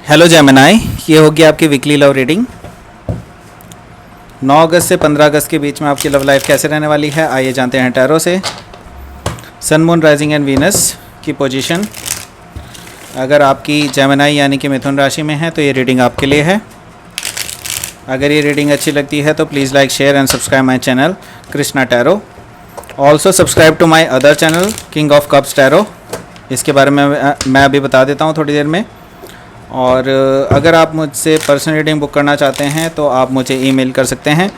Hello Gemini, ये होगी आपकी वीकली लव रीडिंग। 9 अगस्त से 15 अगस्त के बीच में आपकी लव लाइफ कैसे रहने वाली है, आइए जानते हैं टैरो से। सन, मून, राइजिंग एंड वीनस की पोजीशन अगर आपकी जेमिनाई यानी कि मिथुन राशि में है तो ये रीडिंग आपके लिए है। अगर ये रीडिंग अच्छी लगती है तो please like, share and subscribe my channel Krishna tarot. Also subscribe to my other channel king of cups tarot. इसके बारे में मैं अभी बता देता हूँ थोड़ी देर में। और अगर आप मुझसे पर्सनल रीडिंग बुक करना चाहते हैं तो आप मुझे ईमेल कर सकते हैं।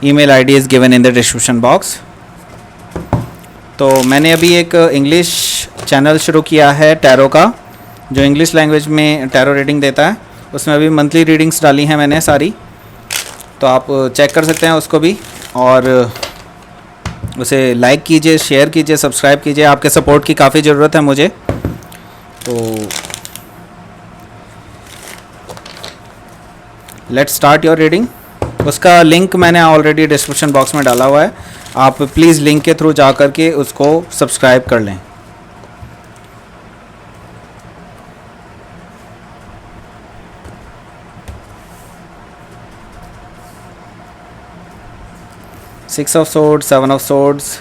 Email ID is given in the description box. तो मैंने अभी एक इंग्लिश चैनल शुरू किया है टैरो का, जो इंग्लिश लैंग्वेज में टैरो रीडिंग देता है। उसमें अभी मंथली रीडिंग्स डाली हैं मैंने सारी, तो आप चेक कर सकते हैं उसको भी। और उसे लाइक कीजिए, शेयर कीजिए, सब्सक्राइब कीजिए। आपके सपोर्ट की काफ़ी ज़रूरत है मुझे। तो लेट्स स्टार्ट योर रीडिंग। उसका लिंक मैंने ऑलरेडी डिस्क्रिप्शन बॉक्स में डाला हुआ है। आप प्लीज़ लिंक के थ्रू जा कर के उसको सब्सक्राइब कर लें। Six of swords, 7 of swords,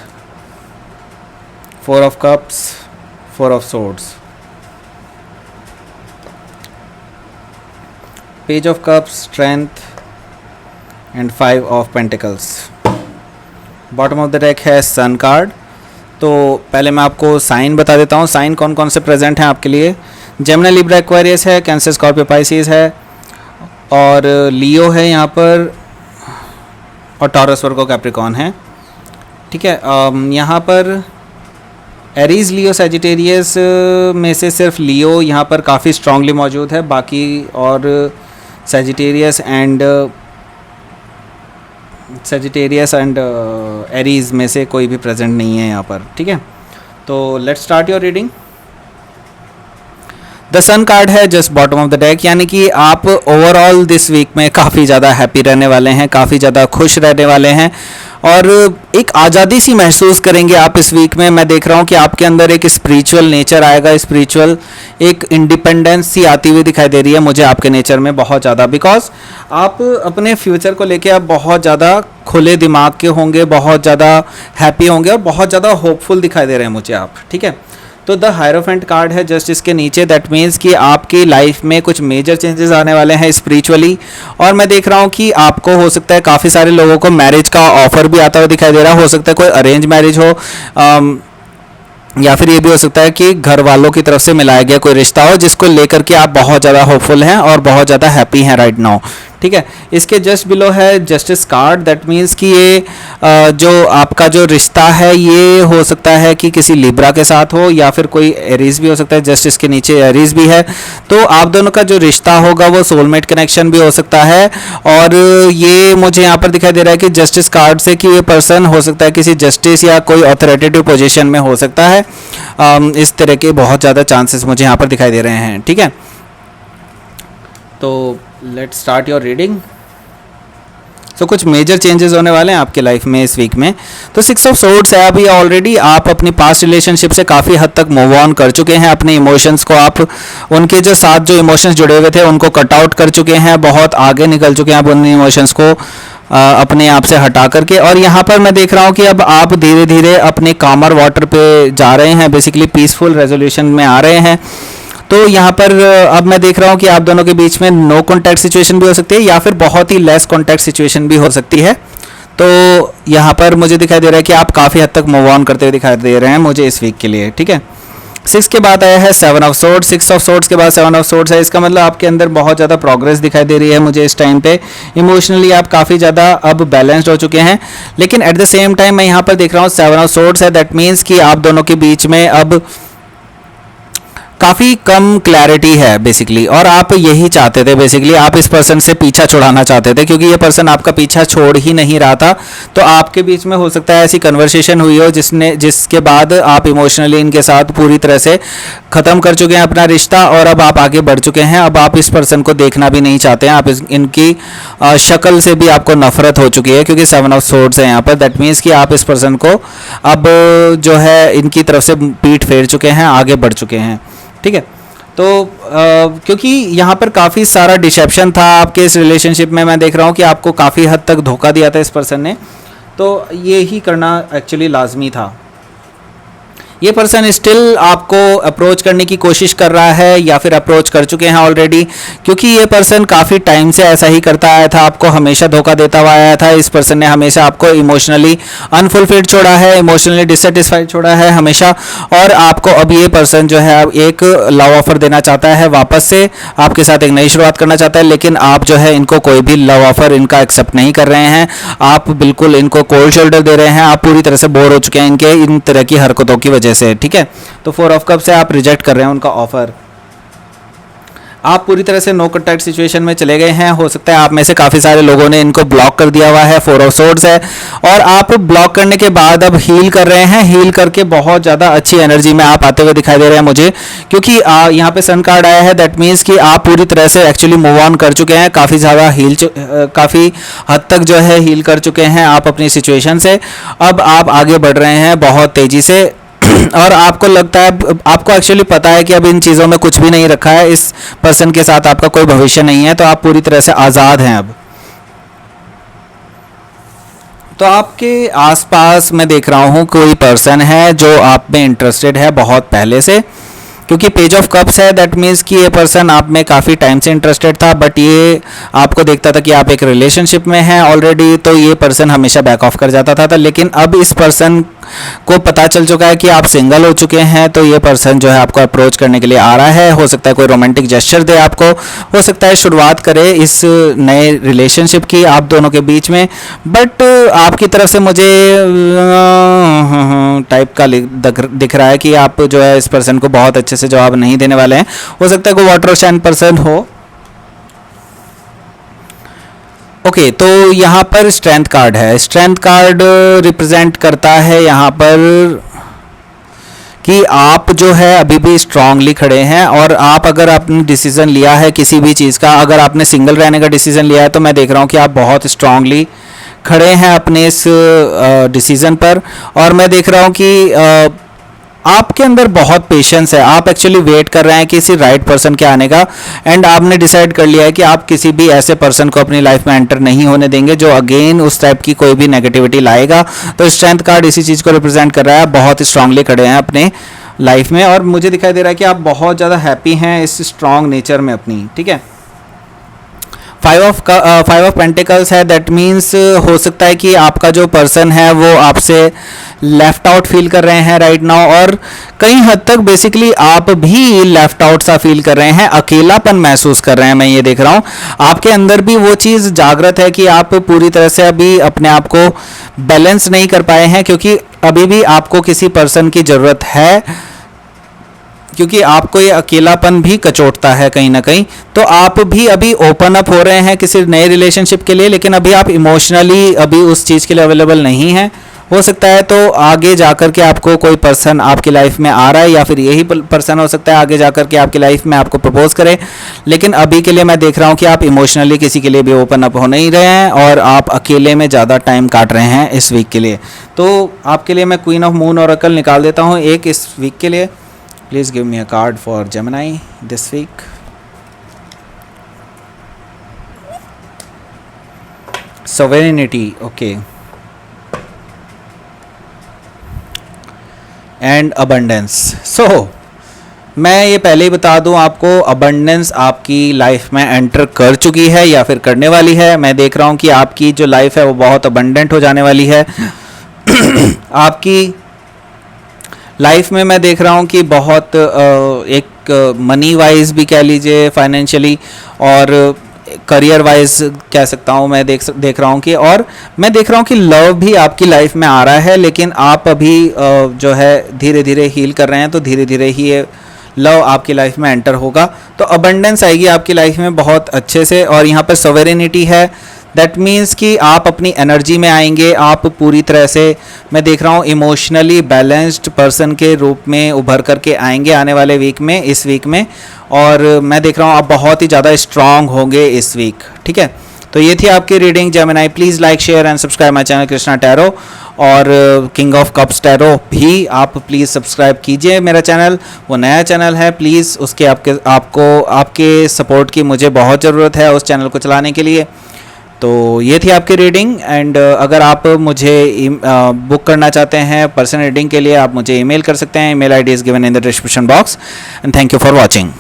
4 of cups, 4 of swords, page of cups, strength and 5 of pentacles. Bottom of the deck है सन कार्ड। तो पहले मैं आपको साइन बता देता हूँ, साइन कौन कौन से प्रेजेंट हैं आपके लिए। जेमिनी, लिब्रा, एक्वेरियस है, कैंसर, स्कॉर्पियो, पाइसिस है, और लियो है यहाँ पर, और टॉरस, वर्गो, कैप्रिकॉर्न है। ठीक है, यहाँ पर एरीज, लियो, सैजिटेरियस में से सिर्फ लियो यहाँ पर काफ़ी स्ट्रांगली मौजूद है। बाकी और सैजिटेरियस एंड एरीज में से कोई भी प्रेजेंट नहीं है यहाँ पर। ठीक है, तो let's start your reading. The sun card है just bottom of the deck, यानी कि आप ओवरऑल दिस वीक में काफ़ी ज़्यादा हैप्पी रहने वाले हैं, काफ़ी ज़्यादा खुश रहने वाले हैं और एक आज़ादी सी महसूस करेंगे आप इस वीक में। मैं देख रहा हूँ कि आपके अंदर एक स्पिरिचुअल नेचर आएगा, स्पिरिचुअल एक इंडिपेंडेंस सी आती हुई दिखाई दे रही है मुझे आपके नेचर में बहुत ज़्यादा। बिकॉज आप अपने फ्यूचर को लेके आप बहुत ज़्यादा खुले दिमाग के होंगे, बहुत ज़्यादा हैप्पी होंगे और बहुत ज़्यादा होपफुल दिखाई दे रहे हैं मुझे आप। ठीक है, तो द हायरोफेंट कार्ड है जस्ट इसके नीचे। दैट मीन्स कि आपकी लाइफ में कुछ मेजर चेंजेस आने वाले हैं स्पिरिचुअली। और मैं देख रहा हूँ कि आपको हो सकता है काफ़ी सारे लोगों को मैरिज का ऑफर भी आता हुआ दिखाई दे रहा है। हो सकता है कोई अरेंज मैरिज हो, या फिर ये भी हो सकता है कि घर वालों की तरफ से मिलाया गया कोई रिश्ता हो जिसको लेकर के आप बहुत ज़्यादा होपफुल हैं और बहुत ज़्यादा हैप्पी हैं राइट नाउ। ठीक है, इसके जस्ट बिलो है जस्टिस कार्ड। दैट मीन्स कि ये जो आपका जो रिश्ता है ये हो सकता है कि किसी लिब्रा के साथ हो या फिर कोई एरीज भी हो सकता है। जस्टिस के नीचे एरीज भी है, तो आप दोनों का जो रिश्ता होगा वो सोलमेट कनेक्शन भी हो सकता है। और ये मुझे यहाँ पर दिखाई दे रहा है कि जस्टिस कार्ड से कि ये पर्सन हो सकता है किसी जस्टिस या कोई अथॉरिटेटिव पोजीशन में हो सकता है। इस तरह के बहुत ज़्यादा चांसेस मुझे यहाँ पर दिखाई दे रहे हैं। ठीक है, तो लेट्स स्टार्ट योर रीडिंग। सो कुछ मेजर चेंजेस होने वाले हैं आपके लाइफ में इस वीक में। तो 6 ऑफ सोर्ड्स है। अभी ऑलरेडी आप अपनी पास्ट रिलेशनशिप से काफ़ी हद तक मूव ऑन कर चुके हैं। अपने इमोशंस को आप उनके जो साथ जो इमोशंस जुड़े हुए थे उनको कट आउट कर चुके हैं, बहुत आगे निकल चुके हैं आप उन इमोशंस को अपने आप से हटा करके। और यहाँ पर मैं देख रहा हूँ कि अब आप धीरे धीरे अपने कामर वाटर पे जा रहे हैं, बेसिकली पीसफुल रेजोल्यूशन में आ रहे हैं। तो यहाँ पर अब मैं देख रहा हूँ कि आप दोनों के बीच में नो कॉन्टैक्ट सिचुएशन भी हो सकती है या फिर बहुत ही लेस कॉन्टैक्ट सिचुएशन भी हो सकती है। तो यहाँ पर मुझे दिखाई दे रहा है कि आप काफ़ी हद तक मूव ऑन करते हुए दिखाई दे रहे हैं मुझे इस वीक के लिए। ठीक है, 6 के बाद आया है 7 ऑफ सोर्ड्स। 6 ऑफ सोर्ड्स के बाद 7 ऑफ सोर्ड्स है। इसका मतलब आपके अंदर बहुत ज़्यादा प्रोग्रेस दिखाई दे रही है मुझे इस टाइम पे। इमोशनली आप काफ़ी ज़्यादा अब बैलेंस्ड हो चुके हैं। लेकिन एट द सेम टाइम मैं यहाँ पर देख रहा हूँ 7 ऑफ सोर्ड्स है। दैट मीन्स कि आप दोनों के बीच में अब काफ़ी कम क्लैरिटी है बेसिकली। और आप यही चाहते थे बेसिकली, आप इस पर्सन से पीछा छुड़ाना चाहते थे क्योंकि ये पर्सन आपका पीछा छोड़ ही नहीं रहा था। तो आपके बीच में हो सकता है ऐसी कन्वर्सेशन हुई हो जिसके बाद आप इमोशनली इनके साथ पूरी तरह से ख़त्म कर चुके हैं अपना रिश्ता और अब आप आगे बढ़ चुके हैं। अब आप इस पर्सन को देखना भी नहीं चाहते हैं, आप इनकी शक्ल से भी आपको नफरत हो चुकी है क्योंकि 7 ऑफ सोर्ड्स है यहाँ पर। दैट मीन्स कि आप इस पर्सन को अब जो है इनकी तरफ से पीठ फेर चुके हैं, आगे बढ़ चुके हैं। ठीक है, तो क्योंकि यहाँ पर काफ़ी सारा डिसेप्शन था आपके इस रिलेशनशिप में, मैं देख रहा हूँ कि आपको काफ़ी हद तक धोखा दिया था इस पर्सन ने, तो ये ही करना एक्चुअली लाजमी था। ये पर्सन स्टिल आपको अप्रोच करने की कोशिश कर रहा है या फिर अप्रोच कर चुके हैं ऑलरेडी, क्योंकि ये पर्सन काफ़ी टाइम से ऐसा ही करता आया था, आपको हमेशा धोखा देता हुआ आया था। इस पर्सन ने हमेशा आपको इमोशनली अनफुलफिल्ड छोड़ा है, इमोशनली डिससेटिस्फाइड छोड़ा है हमेशा, और आपको अब ये पर्सन जो है एक लव ऑफर देना चाहता है, वापस से आपके साथ एक नई शुरुआत करना चाहता है, लेकिन आप जो है इनको कोई भी लव ऑफर इनका एक्सेप्ट नहीं कर रहे हैं। आप बिल्कुल इनको कोल्ड शोल्डर दे रहे हैं, आप पूरी तरह से बोर हो चुके हैं इनके इन तरह की हरकतों की वजह से, ठीक है। तो 4 ऑफ कप से आप रिजेक्ट कर रहे हैं उनका ऑफर, आप पूरी तरह से नो कॉन्टैक्ट सिचुएशन में चले गए हैं। हो सकता है आप में से काफ़ी सारे लोगों ने इनको ब्लॉक कर दिया हुआ है, 4 ऑफ सोर्ड्स है, और आप ब्लॉक करने के बाद अब हील कर रहे हैं। हील करके बहुत ज़्यादा अच्छी एनर्जी में आप आते हुए दिखाई दे रहे हैं मुझे, क्योंकि यहाँ पे सन कार्ड आया है, दैट मीन्स कि आप पूरी तरह से एक्चुअली मूव ऑन कर चुके हैं, काफ़ी ज़्यादा काफ़ी हद तक जो है हील कर चुके हैं आप अपनी सिचुएशन से। अब आप आगे बढ़ रहे हैं बहुत तेज़ी से, और आपको लगता है, आपको एक्चुअली पता है कि अब इन चीज़ों में कुछ भी नहीं रखा है, इस पर्सन के साथ आपका कोई भविष्य नहीं है, तो आप पूरी तरह से आज़ाद हैं अब। तो आपके आसपास मैं देख रहा हूँ कोई पर्सन है जो आप में इंटरेस्टेड है बहुत पहले से, क्योंकि पेज ऑफ कप्स है, दैट मीन्स कि ये पर्सन आप में काफ़ी टाइम से इंटरेस्टेड था, बट ये आपको देखता था कि आप एक रिलेशनशिप में हैं ऑलरेडी, तो ये पर्सन हमेशा बैक ऑफ कर जाता था, लेकिन अब इस पर्सन को पता चल चुका है कि आप सिंगल हो चुके हैं, तो ये पर्सन जो है आपको अप्रोच करने के लिए आ रहा है। हो सकता है कोई रोमांटिक जेस्चर दे आपको, हो सकता है शुरुआत करे इस नए रिलेशनशिप की आप दोनों के बीच में, बट आपकी तरफ से मुझे टाइप का दिख रहा है कि आप जो है इस पर्सन को बहुत अच्छे से जवाब नहीं देने वाले हैं। हो सकता है कोई वाटर साइन पर्सन हो। ओके, तो यहाँ पर स्ट्रेंथ कार्ड है, स्ट्रेंथ कार्ड रिप्रेजेंट करता है यहाँ पर कि आप जो है अभी भी स्ट्रांगली खड़े हैं, और आप अगर आपने डिसीजन लिया है किसी भी चीज़ का, अगर आपने सिंगल रहने का डिसीजन लिया है, तो मैं देख रहा हूँ कि आप बहुत स्ट्रांगली खड़े हैं अपने इस डिसीजन पर, और मैं देख रहा हूँ कि आपके अंदर बहुत पेशेंस है। आप एक्चुअली वेट कर रहे हैं किसी राइट पर्सन के आने का, एंड आपने डिसाइड कर लिया है कि आप किसी भी ऐसे पर्सन को अपनी लाइफ में एंटर नहीं होने देंगे जो अगेन उस टाइप की कोई भी नेगेटिविटी लाएगा। तो स्ट्रेंथ कार्ड इसी चीज़ को रिप्रेजेंट कर रहा है, बहुत स्ट्रांगली खड़े हैं अपने लाइफ में, और मुझे दिखाई दे रहा है कि आप बहुत ज़्यादा हैप्पी हैं इस स्ट्रांग नेचर में अपनी, ठीक है। 5 ऑफ पेंटिकल्स है, दैट मीन्स हो सकता है कि आपका जो पर्सन है वो आपसे लेफ्ट आउट फील कर रहे हैं राइट नाउ, और कई हद तक बेसिकली आप भी लेफ्ट आउट सा फील कर रहे हैं, अकेलापन महसूस कर रहे हैं। मैं ये देख रहा हूँ आपके अंदर भी वो चीज़ जागृत है कि आप पूरी तरह से अभी अपने आप को बैलेंस नहीं कर पाए हैं, क्योंकि अभी भी आपको किसी पर्सन की ज़रूरत है, क्योंकि आपको ये अकेलापन भी कचोटता है कहीं ना कहीं। तो आप भी अभी ओपन अप हो रहे हैं किसी नए रिलेशनशिप के लिए, लेकिन अभी आप इमोशनली अभी उस चीज़ के लिए अवेलेबल नहीं हैं। हो सकता है तो आगे जाकर के आपको कोई पर्सन आपकी लाइफ में आ रहा है, या फिर यही पर्सन हो सकता है आगे जाकर के आपकी लाइफ में आपको प्रपोज करे, लेकिन अभी के लिए मैं देख रहा हूँ कि आप इमोशनली किसी के लिए भी ओपन अप हो नहीं रहे हैं, और आप अकेले में ज़्यादा टाइम काट रहे हैं इस वीक के लिए। तो आपके लिए मैं क्वीन ऑफ मून ऑरेकल निकाल देता हूँ एक इस वीक के लिए। Please give me a card for Gemini this week. Sovereignty, okay, and abundance. So मैं ये पहले ही बता दूं आपको, अबंडेंस आपकी लाइफ में एंटर कर चुकी है या फिर करने वाली है। मैं देख रहा हूं कि आपकी जो लाइफ है वो बहुत अबंडेंट हो जाने वाली है। आपकी लाइफ में मैं देख रहा हूं कि बहुत एक मनी वाइज भी कह लीजिए, फाइनेंशियली और करियर वाइज कह सकता हूँ, मैं देख रहा हूँ कि, और मैं देख रहा हूँ कि लव भी आपकी लाइफ में आ रहा है, लेकिन आप अभी जो है धीरे धीरे हील कर रहे हैं, तो धीरे धीरे ही ये लव आपकी लाइफ में एंटर होगा। तो अबंडेंस आएगी आपकी लाइफ में बहुत अच्छे से। और यहाँ पर सोवेरेनिटी है, दैट मीन्स कि आप अपनी एनर्जी में आएंगे, आप पूरी तरह से मैं देख रहा हूँ इमोशनली बैलेंस्ड पर्सन के रूप में उभर करके आएंगे आने वाले वीक में, इस वीक में। और मैं देख रहा हूँ आप बहुत ही ज़्यादा स्ट्रांग होंगे इस वीक, ठीक है। तो ये थी आपकी reading Gemini. Please like share and subscribe my channel Krishna tarot, और किंग ऑफ कप्स टैरो भी आप प्लीज़ सब्सक्राइब कीजिए। मेरा चैनल वो नया चैनल है, प्लीज़ उसके आपके सपोर्ट की मुझे बहुत ज़रूरत है उस चैनल को चलाने के लिए। तो ये थी आपकी रीडिंग। एंड अगर आप मुझे बुक करना चाहते हैं पर्सनल रीडिंग के लिए, आप मुझे ईमेल कर सकते हैं। Email ID is given in the description box. And thank you for watching.